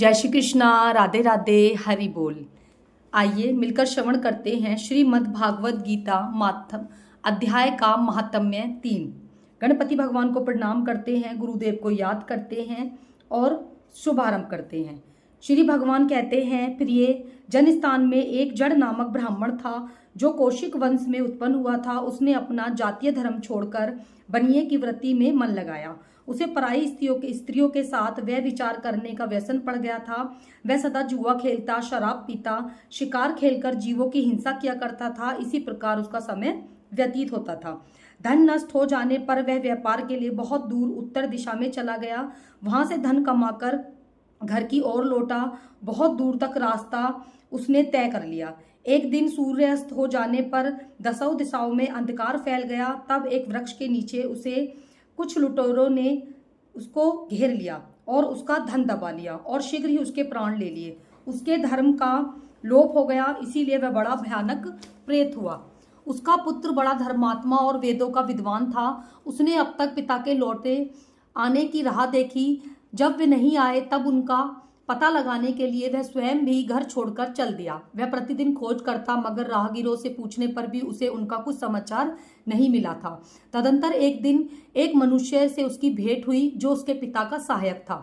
जय श्री कृष्णा, राधे राधे, हरि बोल। आइए मिलकर श्रवण करते हैं श्रीमद् भागवत गीता मातम अध्याय का महात्म्य 3। गणपति भगवान को प्रणाम करते हैं, गुरुदेव को याद करते हैं और शुभारंभ करते हैं। श्री भगवान कहते हैं, प्रिय जनस्थान में एक जड़ नामक ब्राह्मण था जो कौशिक वंश में उत्पन्न हुआ था। उसने अपना जातीय धर्म छोड़कर बनिए की वृत्ति में मन लगाया। उसे पराई स्त्रियों के साथ वह विचार करने का व्यसन पड़ गया था। वह सदा जुआ खेलता, शराब पीता, शिकार खेलकर जीवों की हिंसा किया करता था। इसी प्रकार उसका समय व्यतीत होता था। धन नष्ट हो जाने पर वह व्यापार के लिए बहुत दूर उत्तर दिशा में चला गया। वहां से धन कमाकर घर की ओर लौटा। बहुत दूर तक रास्ता उसने तय कर लिया। एक दिन सूर्यास्त हो जाने पर दसों दिशाओं में अंधकार फैल गया। तब एक वृक्ष के नीचे उसे कुछ लुटेरों ने उसको घेर लिया और उसका धन दबा लिया और शीघ्र ही उसके प्राण ले लिए। उसके धर्म का लोप हो गया, इसीलिए वह बड़ा भयानक प्रेत हुआ। उसका पुत्र बड़ा धर्मात्मा और वेदों का विद्वान था। उसने अब तक पिता के लौटे आने की राह देखी। जब वे नहीं आए तब उनका पता लगाने के लिए वह स्वयं भी घर छोड़कर चल दिया। वह प्रतिदिन खोज करता, मगर राहगीरों से पूछने पर भी उसे उनका कुछ समाचार नहीं मिला था। तदंतर एक दिन एक मनुष्य से उसकी भेंट हुई जो उसके पिता का सहायक था।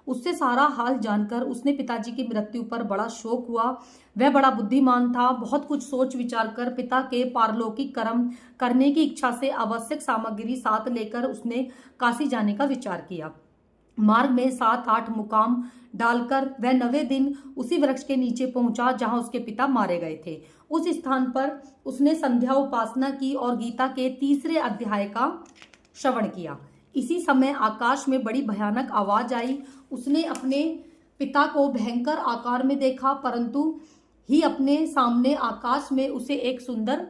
उससे सारा हाल जानकर उसने पिताजी की मृत्यु पर बड़ा शोक हुआ। वह बड़ा बुद्धिमान था। बहुत कुछ सोच विचार कर पिता के पारलौकिक कर्म करने की इच्छा से आवश्यक सामग्री साथ लेकर उसने काशी जाने का विचार किया। मार्ग में 7-8 मुकाम डालकर वह 9वें दिन उसी वृक्ष के नीचे पहुंचा जहां उसके पिता मारे गए थे। उस स्थान पर उसने संध्या उपासना की और गीता के 3रे अध्याय का श्रवण किया। इसी समय आकाश में बड़ी भयानक आवाज आई। उसने अपने पिता को भयंकर आकार में देखा, परंतु ही अपने सामने आकाश में उसे एक सुंदर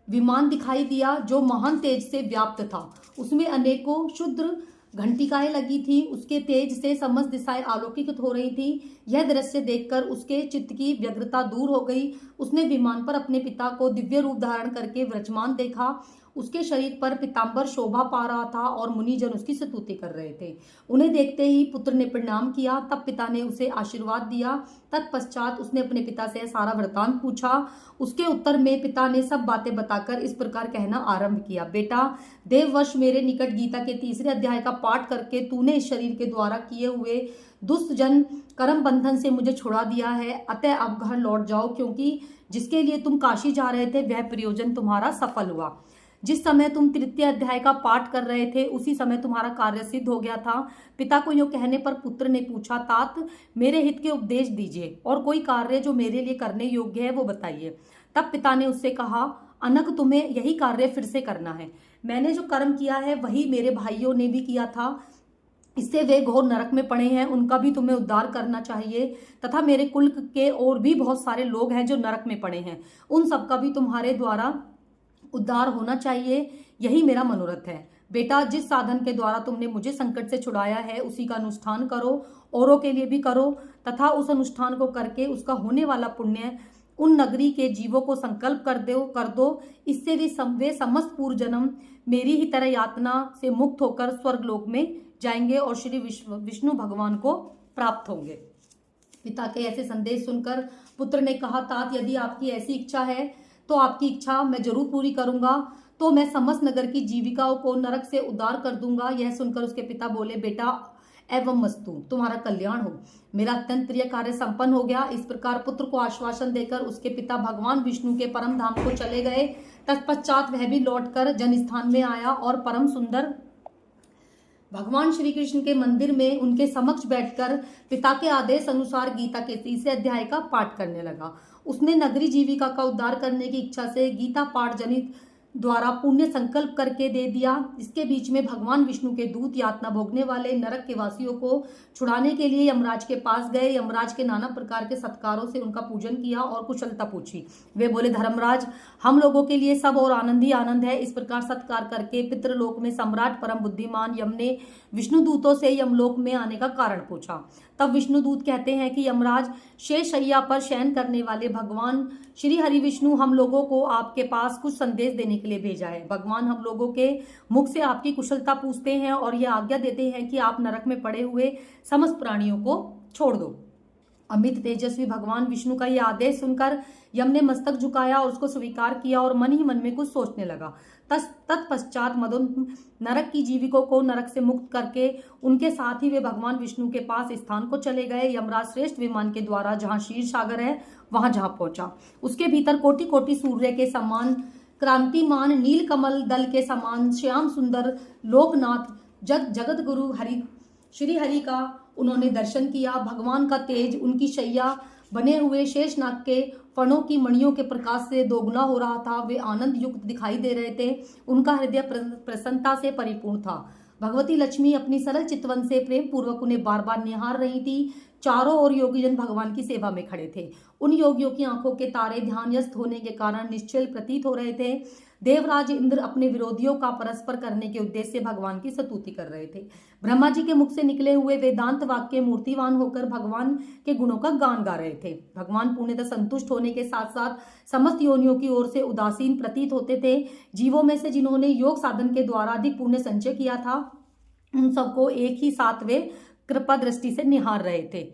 विमान दिखाई दिया जो महान तेज से व्याप्त था। उसमें अनेकों क्षुद्र घंटिकाएं लगी थी। उसके तेज से समस्त दिशाएं आलोकित हो रही थी। यह दृश्य देखकर उसके चित्त की व्यग्रता दूर हो गई। उसने विमान पर अपने पिता को दिव्य रूप धारण करके विराजमान देखा। उसके शरीर पर पीतांबर शोभा पा रहा था और मुनिजन उसकी स्तुति कर रहे थे। उन्हें देखते ही पुत्र ने प्रणाम किया। तब पिता ने उसे आशीर्वाद दिया। तत्पश्चात उसने अपने पिता से सारा वृतांत पूछा। उसके उत्तर में पिता ने सब बातें बताकर इस प्रकार कहना आरंभ किया, बेटा, देववश मेरे निकट गीता के 3रे अध्याय का पाठ करके तूने इस शरीर के द्वारा किए हुए दुष्ट जन कर्म बंधन से मुझे छुड़ा दिया है। अतः अब घर लौट जाओ, क्योंकि जिसके लिए तुम काशी जा रहे थे वह प्रयोजन तुम्हारा सफल हुआ। जिस समय तुम 3य अध्याय का पाठ कर रहे थे उसी समय तुम्हारा कार्य सिद्ध हो गया था। पिता को यूं कहने पर पुत्र ने पूछा, तात, मेरे हित के उपदेश दीजिए और कोई कार्य जो मेरे लिए करने योग्य है वो बताइए। तब पिता ने उससे कहा, अनग, तुम्हें यही कार्य फिर से करना है। मैंने जो कर्म किया है वही मेरे भाइयों ने भी किया था। इससे वे घोर नरक में पड़े हैं। उनका भी तुम्हें उद्धार करना चाहिए। तथा मेरे कुल के और भी बहुत सारे लोग हैं जो नरक में पड़े हैं। उन सबका भी तुम्हारे द्वारा उद्धार होना चाहिए। यही मेरा मनोरथ है। बेटा, जिस साधन के द्वारा तुमने मुझे संकट से छुड़ाया है उसी का अनुष्ठान करो, औरों के लिए भी करो, तथा उस अनुष्ठान को करके उसका होने वाला पुण्य उन नगरी के जीवों को संकल्प कर दो। इससे वे समस्त पूर्व जन्म मेरी ही तरह यातना से मुक्त होकर स्वर्गलोक में जाएंगे और श्री विष्णु भगवान को प्राप्त होंगे। पिता के ऐसे संदेश सुनकर पुत्र ने कहा, तात, यदि आपकी ऐसी इच्छा है तो आपकी इच्छा मैं जरूर पूरी करूंगा। तो मैं समस्त नगर की जीविकाओं को नरक से उद्धार कर दूंगा। यह सुनकर उसके पिता बोले, बेटा, एवं मस्तु, तुम्हारा कल्याण हो। मेरा अत्यंत प्रिय कार्य संपन्न हो गया। इस प्रकार पुत्र को आश्वासन देकर उसके पिता भगवान विष्णु के परम धाम को चले गए। तत्पश्चात वह भी लौटकर जनस्थान में आया और परम सुंदर भगवान श्री कृष्ण के मंदिर में उनके समक्ष बैठकर पिता के आदेश अनुसार गीता के 3रे अध्याय का पाठ करने लगा। उसने नगरी जीविका का उद्धार करने की इच्छा से गीता पाठ जनित द्वारा पुण्य संकल्प करके दे दिया। इसके बीच में भगवान विष्णु के दूत यातना भोगने वाले नरक के वासियों को छुड़ाने के लिए यमराज के पास गए। यमराज के नाना प्रकार के सत्कारों से उनका पूजन किया और कुशलता पूछी। वे बोले, धर्मराज, हम लोगों के लिए सब और आनंद ही आनंद है। इस प्रकार सत्कार करके पितृलोक में सम्राट परम बुद्धिमान यम ने विष्णु दूतों से यमलोक में आने का कारण पूछा। तब विष्णु दूत कहते हैं कि यमराज, शेष शैया पर शयन करने वाले भगवान श्री हरि विष्णु हम लोगों को आपके पास कुछ संदेश देने के लिए भेजा है। भगवान हम लोगों के मुख से आपकी कुशलता पूछते हैं और यह आज्ञा देते हैं कि आप नरक में पड़े हुए समस्त प्राणियों को छोड़ दो। अमित तेजस्वी भगवान विष्णु का यह आदेश सुनकर यम ने मस्तक झुकाया और उसको स्वीकार किया और मन ही मन में कुछ सोचने लगा। तत्पश्चात मदोन नरक की जीविकों को नरक से मुक्त करके उनके साथ ही वे भगवान विष्णु के पास स्थान को चले गए। यमराज श्रेष्ठ विमान के द्वारा जहाँ क्षीर सागर है वहां जहाँ पहुंचा, उसके भीतर कोटि कोटि सूर्य के समान क्रांतिमान नील कमल दल के समान श्याम सुंदर लोकनाथ जगत गुरु श्री हरि का उन्होंने दर्शन किया। भगवान का तेज उनकी शैया बने हुए शेषनाग के फणों की मणियों के प्रकाश से दोगुना हो रहा था। वे आनंद युक्त दिखाई दे रहे थे। उनका हृदय प्रसन्नता से परिपूर्ण था। भगवती लक्ष्मी अपनी सरल चितवन से प्रेम पूर्वक उन्हें बार बार निहार रही थी। चारों ओर योगीजन भगवान की सेवा में खड़े थे। उन योगियों की आंखों के तारे ध्यानस्थ होने के कारण निश्चल प्रतीत हो रहे थे। देवराज इंद्र अपने विरोधियों का परस्पर करने के उद्देश्य से भगवान की स्तुति कर रहे थे। ब्रह्मा जी के मुख से निकले हुए वेदांत वाक्य मूर्तिवान होकर भगवान के गुणों का गान गा रहे थे। भगवान पूर्णतः संतुष्ट होने के साथ साथ समस्त योनियों की ओर से उदासीन प्रतीत होते थे। जीवों में से जिन्होंने योग साधन के द्वारा अधिक पुण्य संचय किया था, उन सबको एक ही साथ वे कृपा दृष्टि से निहार रहे थे।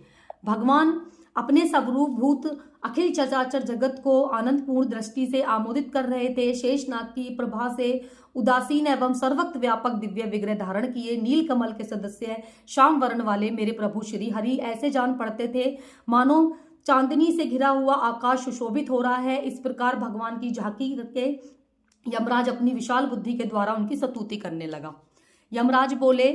भगवान अपने स्वरूप भूत अखिल चराचर जगत को आनंदपूर्ण दृष्टि से आमोदित कर रहे थे। शेषनाग की प्रभा से उदासीन एवं सर्वत्र व्यापक दिव्य विग्रह धारण किए नील कमल के सदस्य श्याम वर्ण वाले मेरे प्रभु श्री हरि ऐसे जान पड़ते थे मानो चांदनी से घिरा हुआ आकाश सुशोभित हो रहा है। इस प्रकार भगवान की झांकी करके यमराज अपनी विशाल बुद्धि के द्वारा उनकी स्तुति करने लगा। यमराज बोले,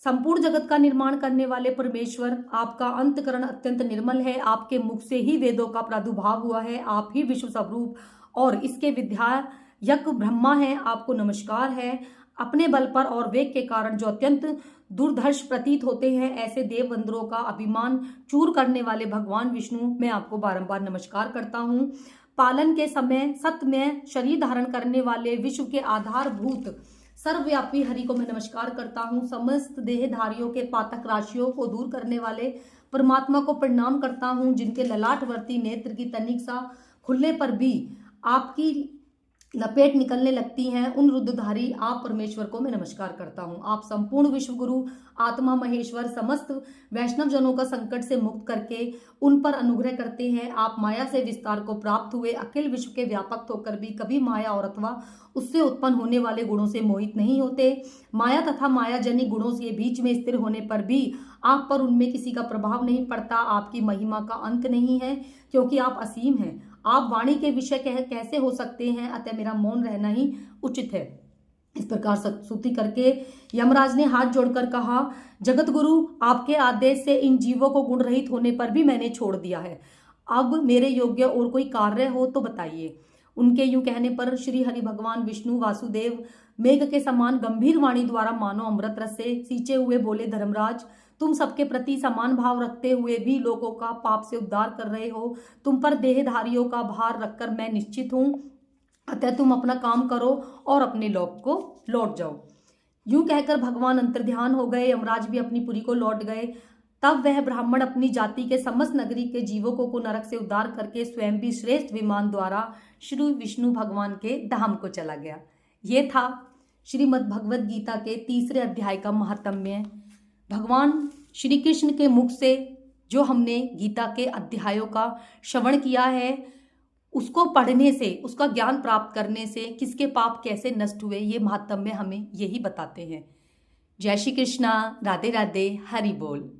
संपूर्ण जगत का निर्माण करने वाले परमेश्वर, आपका अंतकरण अत्यंत निर्मल है। आपके मुख से ही वेदों का प्रादुर्भाव हुआ है। आप ही विश्व स्वरूप और इसके विधायक ब्रह्मा हैं। आपको नमस्कार है। अपने बल पर और वेग के कारण जो अत्यंत दुर्धर्ष प्रतीत होते हैं, ऐसे देववंदरों का अभिमान चूर करने वाले भगवान विष्णु, मैं आपको बारंबार नमस्कार करता हूँ। पालन के समय सत्य में शरीर धारण करने वाले विश्व के आधारभूत सर्वव्यापी हरि को मैं नमस्कार करता हूँ। समस्त देहधारियों के पातक राशियों को दूर करने वाले परमात्मा को प्रणाम करता हूँ। जिनके ललाटवर्ती नेत्र की तनिक सा खुलने पर भी आपकी लपेट निकलने लगती हैं, उन रुद्रधारी आप परमेश्वर को मैं नमस्कार करता हूँ। आप संपूर्ण विश्व गुरु आत्मा महेश्वर समस्त वैष्णव जनों का संकट से मुक्त करके उन पर अनुग्रह करते हैं। आप माया से विस्तार को प्राप्त हुए अखिल विश्व के व्यापक होकर भी कभी माया और अथवा उससे उत्पन्न होने वाले गुणों से मोहित नहीं होते। माया तथा मायाजनी गुणों से बीच में स्थिर होने पर भी आप पर उनमें किसी का प्रभाव नहीं पड़ता। आपकी महिमा का अंत नहीं है, क्योंकि आप असीम हैं। आप वाणी के विषय कैसे हो सकते हैं, अतः मेरा मौन रहना ही उचित है। इस प्रकार स्तुति करके यमराज ने हाथ जोड़कर कहा, जगत गुरु, आपके आदेश से इन जीवों को गुण रहित होने पर भी मैंने छोड़ दिया है। अब मेरे योग्य और कोई कार्य हो तो बताइए। उनके यूं कहने पर श्री हरि भगवान विष्णु वासुदेव मेघ के समान गंभीर वाणी द्वारा मानो अमृत रस से सींचे हुए बोले, धर्मराज, तुम सबके प्रति समान भाव रखते हुए भी लोगों का पाप से उद्धार कर रहे हो। तुम पर देहधारियों का भार रखकर मैं निश्चित हूं, अतः तुम अपना काम करो और अपने लोक को लौट जाओ। यूं कहकर भगवान अंतर्ध्यान हो गए। यमराज भी अपनी पुरी को लौट गए। तब वह ब्राह्मण अपनी जाति के समस्त नगरी के जीवों को नरक से उद्धार करके स्वयं भी श्रेष्ठ विमान द्वारा श्री विष्णु भगवान के धाम को चला गया। ये था श्रीमद् भगवद गीता के 3 अध्याय का महात्म्य। भगवान श्री कृष्ण के मुख से जो हमने गीता के अध्यायों का श्रवण किया है, उसको पढ़ने से, उसका ज्ञान प्राप्त करने से किसके पाप कैसे नष्ट हुए, ये महात्म्य हमें यही बताते हैं। जय श्री कृष्णा, राधे राधे, हरि बोल।